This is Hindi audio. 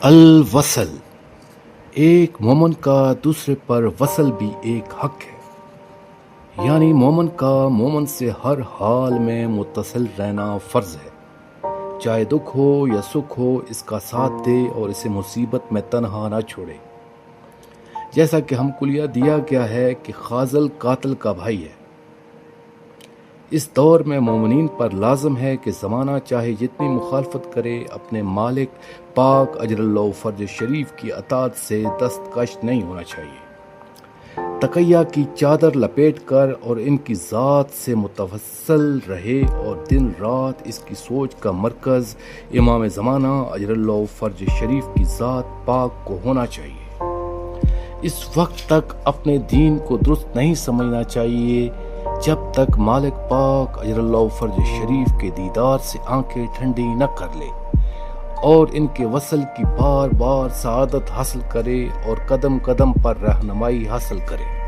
अल वसल, एक मोमन का दूसरे पर वसल भी एक हक है। यानी मोमन का मोमन से हर हाल में मुत्तसिल रहना फ़र्ज़ है। चाहे दुख हो या सुख हो, इसका साथ दे और इसे मुसीबत में तन्हा ना छोड़े। जैसा कि हमको लिया दिया गया है कि खाजल कातिल का भाई है। इस दौर में मोमिनीन पर लाजम है कि ज़माना चाहे जितनी मुखालफत करे, अपने मालिक पाक अजरल्लाहु फ़र्ज शरीफ की अताअत से दस्तकश नहीं होना चाहिए। तकैया की चादर लपेट कर और इनकी ज़ात से मुतवस्सल रहे और दिन रात इसकी सोच का मरकज़ इमाम ज़माना अजरल्लाहु फ़र्ज शरीफ की ज़ात पाक को होना चाहिए। इस वक्त तक अपने दीन को दुरुस्त नहीं समझना चाहिए जब तक मालिक पाक अजरल्लाहु फ़र्ज शरीफ के दीदार से आंखें ठंडी न कर ले और इनके वसल की बार बार सआदत हासिल करे और कदम कदम पर रहनुमाई हासिल करे।